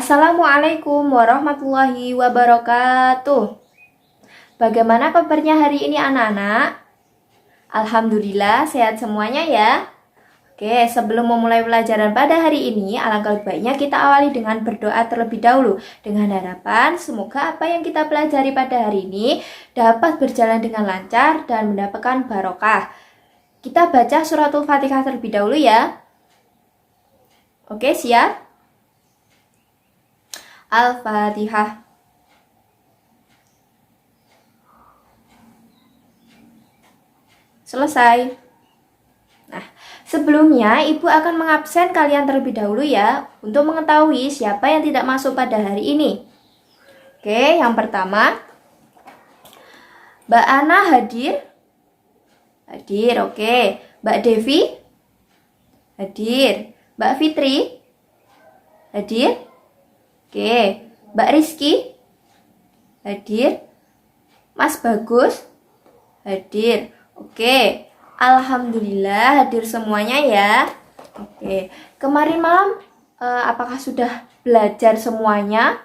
Assalamualaikum warahmatullahi wabarakatuh. Bagaimana kabarnya hari ini anak-anak? Alhamdulillah sehat semuanya ya. Oke, sebelum memulai pelajaran pada hari ini, alangkah baiknya kita awali dengan berdoa terlebih dahulu. Dengan harapan semoga apa yang kita pelajari pada hari ini dapat berjalan dengan lancar dan mendapatkan barokah. Kita baca suratul Fatihah terlebih dahulu ya. Oke, siap? Al-Fatihah. Selesai. Nah, sebelumnya Ibu akan mengabsen kalian terlebih dahulu ya, untuk mengetahui siapa yang tidak masuk pada hari ini. Oke, yang pertama, Mbak Ana hadir? Hadir, oke. Mbak Devi? Hadir. Mbak Fitri? Hadir? Oke, Mbak Rizky? Hadir. Mas Bagus? Hadir. Oke, alhamdulillah hadir semuanya ya. Oke, kemarin malam apakah sudah belajar semuanya?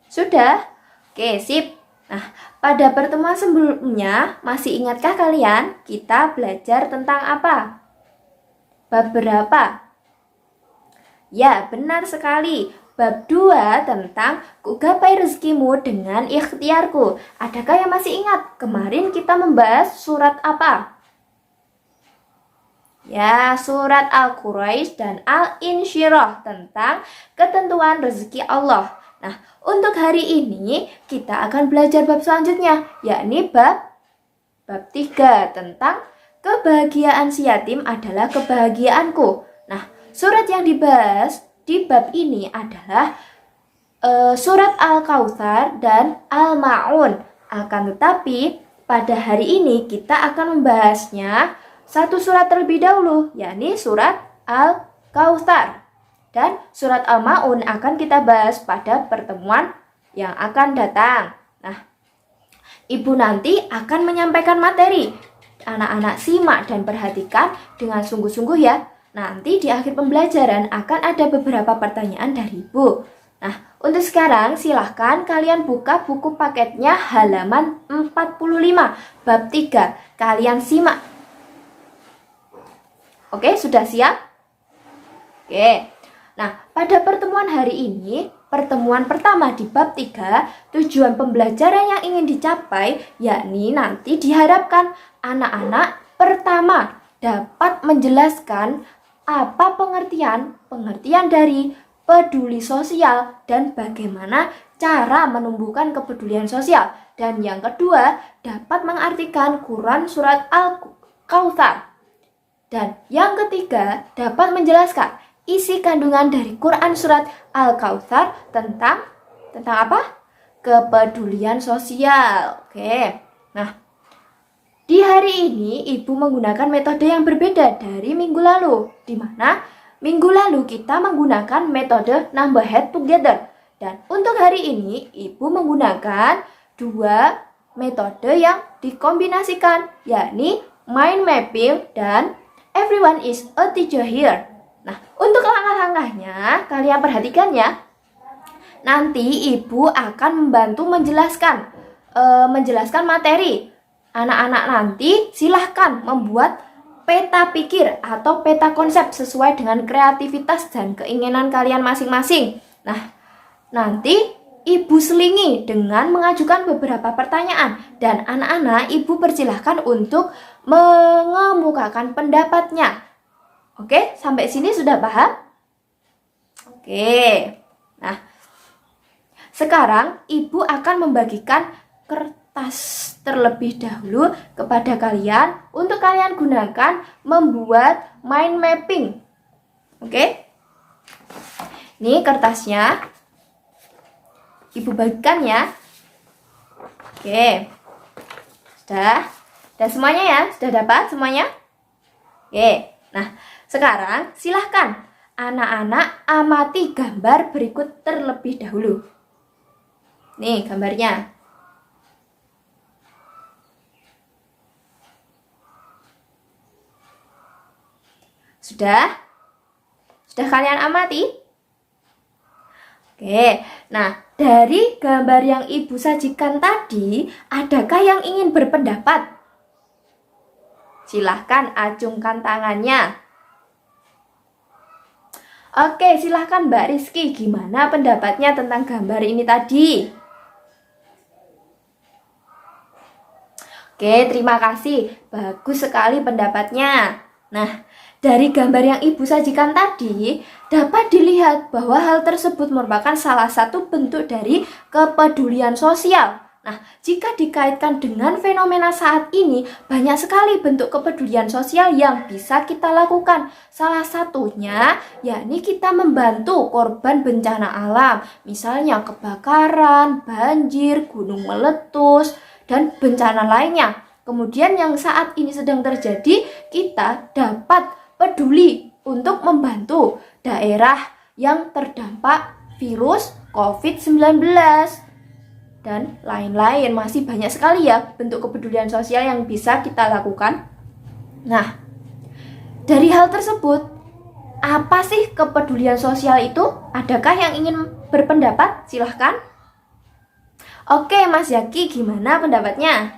Sudah? Oke, sip. Nah, pada pertemuan sebelumnya, masih ingatkah kalian kita belajar tentang apa? Bab berapa? Ya, benar sekali. Bab 2 tentang kugapai rezekimu dengan ikhtiarku. Adakah yang masih ingat? Kemarin kita membahas surat apa? Ya, surat Al-Quraisy dan Al-Insyirah tentang ketentuan rezeki Allah. Nah, untuk hari ini kita akan belajar bab selanjutnya, yakni bab 3 tentang kebahagiaan si yatim adalah kebahagiaanku. Nah, surat yang dibahas di bab ini adalah surat Al-Kautsar dan Al-Ma'un. Akan tetapi pada hari ini kita akan membahasnya satu surat terlebih dahulu, yakni surat Al-Kautsar. Dan surat Al-Ma'un akan kita bahas pada pertemuan yang akan datang. Nah, Ibu nanti akan menyampaikan materi. Anak-anak simak dan perhatikan dengan sungguh-sungguh ya. Nanti di akhir pembelajaran akan ada beberapa pertanyaan dari Ibu. Nah, untuk sekarang silahkan kalian buka buku paketnya halaman 45, bab 3. Kalian simak. Oke, sudah siap? Oke. Nah, pada pertemuan hari ini, pertemuan pertama di bab 3, tujuan pembelajaran yang ingin dicapai, yakni nanti diharapkan anak-anak pertama dapat menjelaskan apa pengertian dari peduli sosial dan bagaimana cara menumbuhkan kepedulian sosial. Dan yang kedua, dapat mengartikan Quran surat Al-Kautsar. Dan yang ketiga, dapat menjelaskan isi kandungan dari Quran surat Al-Kautsar tentang apa? Kepedulian sosial. Oke. Nah, di hari ini Ibu menggunakan metode yang berbeda dari minggu lalu, di mana minggu lalu kita menggunakan metode number head together. Dan untuk hari ini Ibu menggunakan dua metode yang dikombinasikan, yakni mind mapping dan everyone is a teacher here. Nah, untuk langkah-langkahnya kalian perhatikan ya. Nanti Ibu akan membantu menjelaskan materi. Anak-anak nanti silahkan membuat peta pikir atau peta konsep sesuai dengan kreativitas dan keinginan kalian masing-masing. Nah, nanti Ibu selingi dengan mengajukan beberapa pertanyaan dan anak-anak Ibu persilahkan untuk mengemukakan pendapatnya. Oke, sampai sini sudah paham? Oke. Nah, sekarang Ibu akan membagikan kertas terlebih dahulu kepada kalian untuk kalian gunakan membuat mind mapping. Oke? Ini kertasnya. Ibu bagikan ya. Oke. Sudah semuanya ya? Sudah dapat semuanya? Oke. Nah, sekarang silahkan anak-anak amati gambar berikut terlebih dahulu. Nih gambarnya. Sudah? Sudah kalian amati? Oke, nah dari gambar yang Ibu sajikan tadi, adakah yang ingin berpendapat? Silahkan acungkan tangannya. Oke, silahkan Mbak Rizky, gimana pendapatnya tentang gambar ini tadi? Oke, terima kasih. Bagus sekali pendapatnya. Nah, dari gambar yang Ibu sajikan tadi, dapat dilihat bahwa hal tersebut merupakan salah satu bentuk dari kepedulian sosial. Nah, jika dikaitkan dengan fenomena saat ini, banyak sekali bentuk kepedulian sosial yang bisa kita lakukan. Salah satunya, yakni kita membantu korban bencana alam, misalnya kebakaran, banjir, gunung meletus, dan bencana lainnya. Kemudian yang saat ini sedang terjadi, kita dapat peduli untuk membantu daerah yang terdampak virus COVID-19 dan lain-lain. Masih banyak sekali ya bentuk kepedulian sosial yang bisa kita lakukan. Nah, dari hal tersebut, apa sih kepedulian sosial itu? Adakah yang ingin berpendapat? Silahkan. Oke, Mas Yaki, gimana pendapatnya?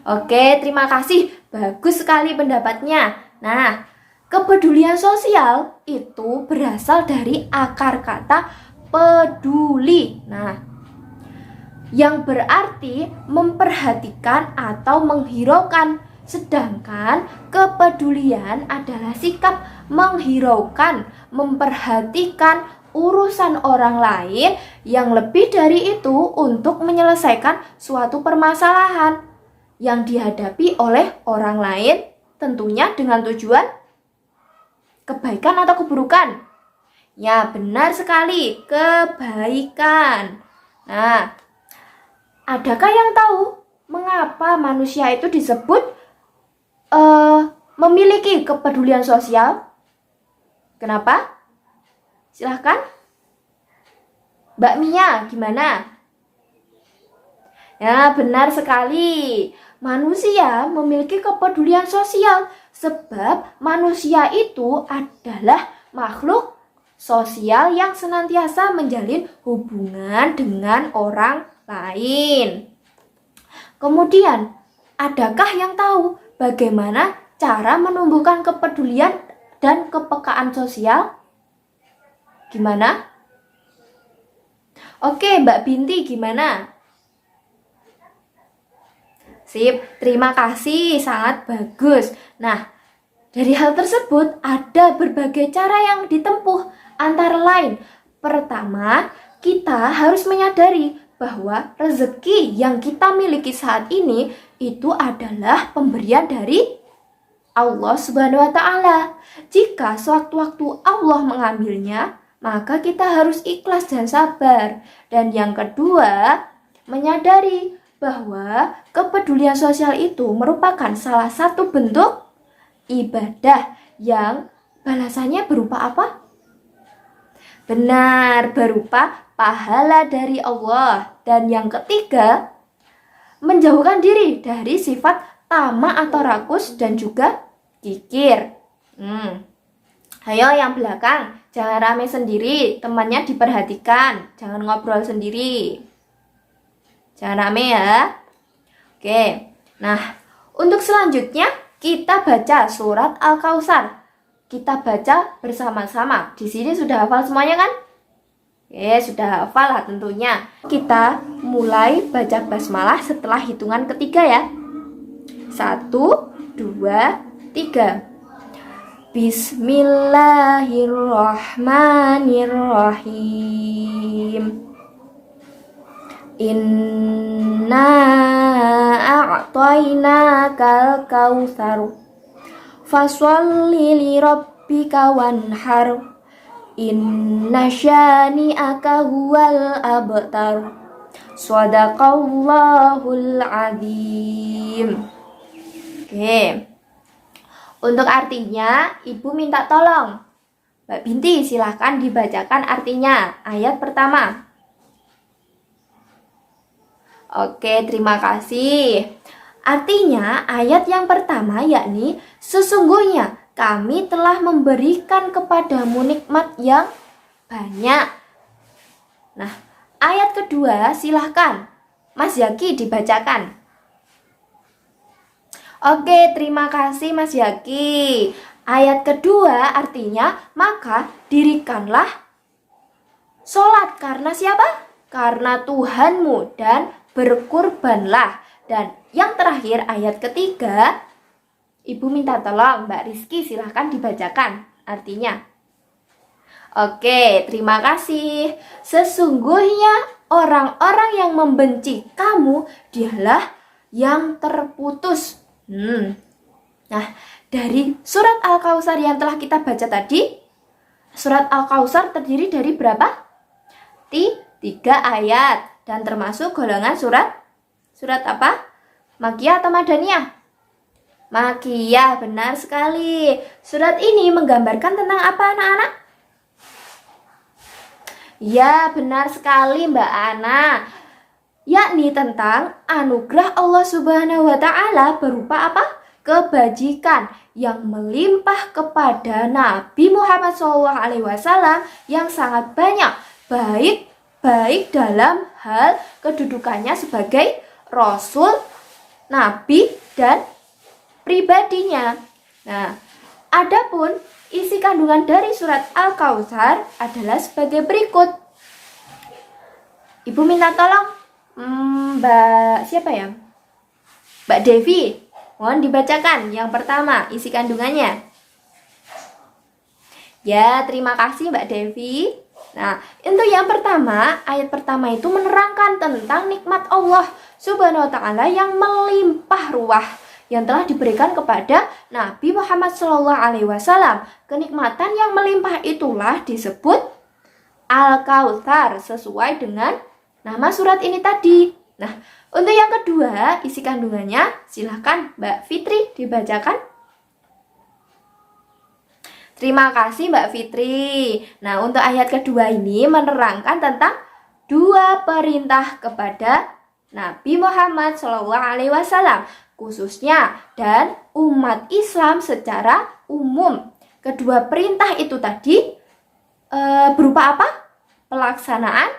Oke, terima kasih. Bagus sekali pendapatnya. Nah, kepedulian sosial itu berasal dari akar kata peduli. Nah, yang berarti memperhatikan atau menghiraukan. Sedangkan kepedulian adalah sikap menghiraukan, memperhatikan urusan orang lain yang lebih dari itu untuk menyelesaikan suatu permasalahan yang dihadapi oleh orang lain, tentunya dengan tujuan kebaikan atau keburukan. Ya, benar sekali, kebaikan. Nah, adakah yang tahu mengapa manusia itu disebut memiliki kepedulian sosial? Kenapa? Silahkan. Mbak Mia, gimana? Ya, benar sekali. Manusia memiliki kepedulian sosial sebab manusia itu adalah makhluk sosial yang senantiasa menjalin hubungan dengan orang lain. Kemudian, adakah yang tahu bagaimana cara menumbuhkan kepedulian dan kepekaan sosial? Gimana? Oke, Mbak Binti, gimana? Sip, terima kasih, sangat bagus. Nah, dari hal tersebut ada berbagai cara yang ditempuh, antara lain, pertama, kita harus menyadari bahwa rezeki yang kita miliki saat ini itu adalah pemberian dari Allah Subhanahu wa Ta'ala. Jika sewaktu-waktu Allah mengambilnya, maka kita harus ikhlas dan sabar. Dan yang kedua, menyadari bahwa kepedulian sosial itu merupakan salah satu bentuk ibadah yang balasannya berupa apa? Benar, berupa pahala dari Allah. Dan yang ketiga, menjauhkan diri dari sifat tamak atau rakus dan juga kikir. Ayo yang belakang, jangan rame sendiri, temannya diperhatikan, jangan ngobrol sendiri. Jangan rame ya. Oke, nah untuk selanjutnya kita baca surat Al-Kautsar. Kita baca bersama-sama. Di sini sudah hafal semuanya kan? Oke, sudah hafal lah tentunya. Kita mulai baca basmalah setelah hitungan ketiga ya. 1, 2, 3. Bismillahirrahmanirrahim. Inna a'tainakal kautsar. Fasholli li rabbika wanhar. Inna syani'aka huwal abtar. Shadaqallahul azim. Oke. Untuk artinya, Ibu minta tolong. Mbak Binti, silahkan dibacakan artinya. Ayat pertama. Oke, terima kasih. Artinya, ayat yang pertama yakni sesungguhnya kami telah memberikan kepadamu nikmat yang banyak. Nah, ayat kedua silahkan Mas Yaki dibacakan. Oke, terima kasih Mas Yaki. Ayat kedua artinya, maka dirikanlah sholat karena siapa? Karena Tuhanmu, dan berkurbanlah. Dan yang terakhir ayat ketiga, Ibu minta tolong Mbak Rizky silahkan dibacakan artinya. Oke, terima kasih. Sesungguhnya orang-orang yang membenci kamu dialah yang terputus. Nah, dari surat Al-Kautsar yang telah kita baca tadi, surat Al-Kautsar terdiri dari berapa? 3 ayat, dan termasuk golongan surat apa? Makkiyah atau Madaniyah? Makkiyah, benar sekali. Surat ini menggambarkan tentang apa, anak-anak? Ya, benar sekali Mbak Ana. Yakni tentang anugerah Allah Subhanahu wa Ta'ala berupa apa? Kebajikan yang melimpah kepada Nabi Muhammad SAW yang sangat banyak, baik dalam hal kedudukannya sebagai Rasul, Nabi, dan pribadinya. Nah, adapun isi kandungan dari surat Al-Kautsar adalah sebagai berikut. Ibu minta tolong Mbak siapa ya? Mbak Devi, mohon dibacakan yang pertama isi kandungannya. Ya, terima kasih Mbak Devi. Nah, untuk yang pertama, ayat pertama itu menerangkan tentang nikmat Allah Subhanahu wa Ta'ala yang melimpah ruah yang telah diberikan kepada Nabi Muhammad SAW. Kenikmatan yang melimpah itulah disebut Al-Kautsar sesuai dengan nama surat ini tadi. Nah, untuk yang kedua, isi kandungannya silahkan Mbak Fitri dibacakan. Terima kasih Mbak Fitri. Nah, untuk ayat kedua ini menerangkan tentang 2 perintah kepada Nabi Muhammad SAW khususnya dan umat Islam secara umum. Kedua perintah itu tadi berupa apa? Pelaksanaan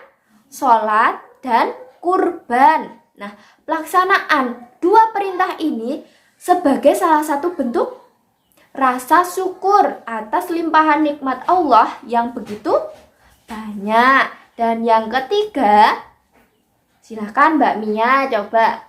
sholat dan kurban. Nah, pelaksanaan 2 perintah ini sebagai salah satu bentuk rasa syukur atas limpahan nikmat Allah yang begitu banyak. Dan yang ketiga, silahkan Mbak Mia coba.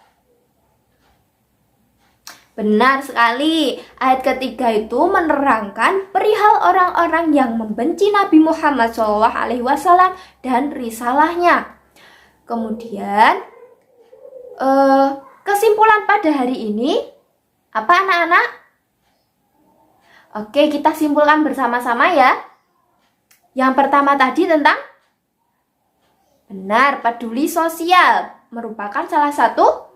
Benar sekali, ayat ketiga itu menerangkan perihal orang-orang yang membenci Nabi Muhammad SAW dan risalahnya. Kemudian, kesimpulan pada hari ini, apa anak-anak? Oke, kita simpulkan bersama-sama ya. Yang pertama tadi tentang benar, peduli sosial merupakan salah satu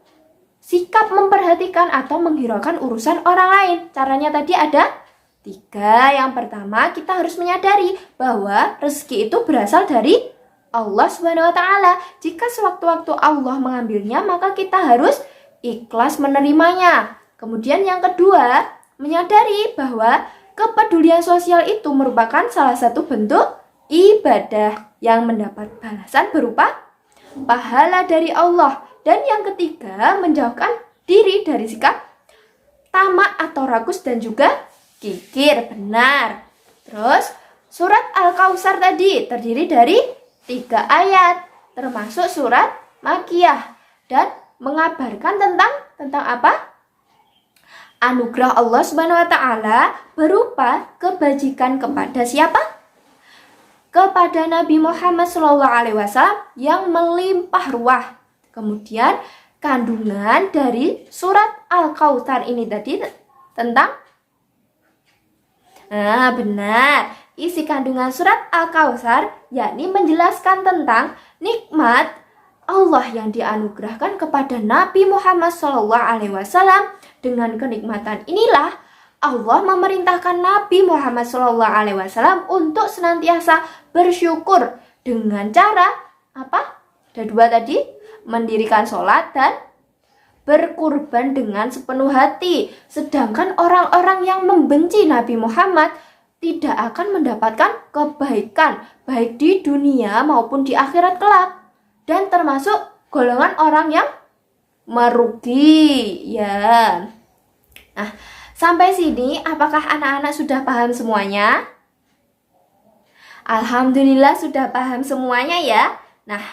sikap memperhatikan atau menghiraukan urusan orang lain. Caranya tadi ada 3. Yang pertama, kita harus menyadari bahwa rezeki itu berasal dari Allah Subhanahu wa Ta'ala. Jika sewaktu-waktu Allah mengambilnya, maka kita harus ikhlas menerimanya. Kemudian yang kedua, menyadari bahwa kepedulian sosial itu merupakan salah satu bentuk ibadah yang mendapat balasan berupa pahala dari Allah. Dan yang ketiga, menjauhkan diri dari sikap tamak atau rakus dan juga kikir. Benar. Terus, surat Al-Kautsar tadi terdiri dari 3 ayat, termasuk surat Makkiyah, dan mengabarkan tentang apa? Anugerah Allah Subhanahu wa Ta'ala berupa kebajikan kepada siapa? Kepada Nabi Muhammad SAW yang melimpah ruah. Kemudian kandungan dari surat Al-Kautsar ini tadi tentang benar, isi kandungan surat Al-Kautsar yakni menjelaskan tentang nikmat Allah yang dianugerahkan kepada Nabi Muhammad SAW. Dengan kenikmatan inilah Allah memerintahkan Nabi Muhammad SAW untuk senantiasa bersyukur dengan cara apa? Ada 2 tadi, mendirikan sholat dan berkurban dengan sepenuh hati. Sedangkan orang-orang yang membenci Nabi Muhammad tidak akan mendapatkan kebaikan baik di dunia maupun di akhirat kelak, dan termasuk golongan orang yang merugi ya. Nah, sampai sini apakah anak-anak sudah paham semuanya? Alhamdulillah sudah paham semuanya ya. Nah,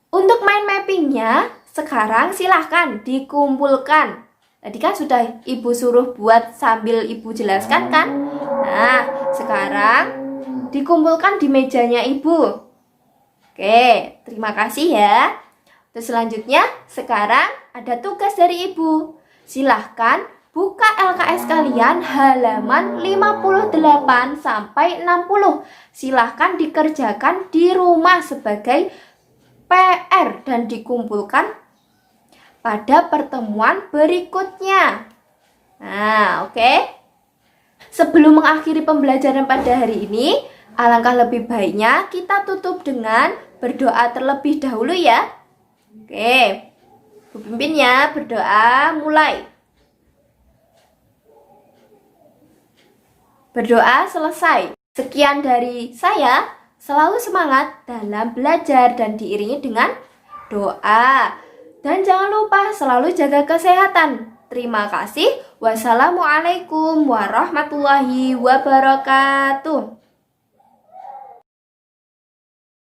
untuk mind mappingnya sekarang silahkan dikumpulkan. Tadi kan sudah Ibu suruh buat sambil Ibu jelaskan kan? Nah, sekarang dikumpulkan di mejanya Ibu. Oke, terima kasih ya. Terus selanjutnya, sekarang ada tugas dari Ibu. Silahkan buka LKS kalian halaman 58 sampai 60. Silahkan dikerjakan di rumah sebagai PR dan dikumpulkan pada pertemuan berikutnya. Nah, oke. Sebelum mengakhiri pembelajaran pada hari ini, alangkah lebih baiknya kita tutup dengan berdoa terlebih dahulu ya. Oke, Bu Pimpin ya, berdoa mulai. Berdoa selesai. Sekian dari saya, selalu semangat dalam belajar dan diiringi dengan doa. Dan jangan lupa selalu jaga kesehatan. Terima kasih. Wassalamualaikum warahmatullahi wabarakatuh.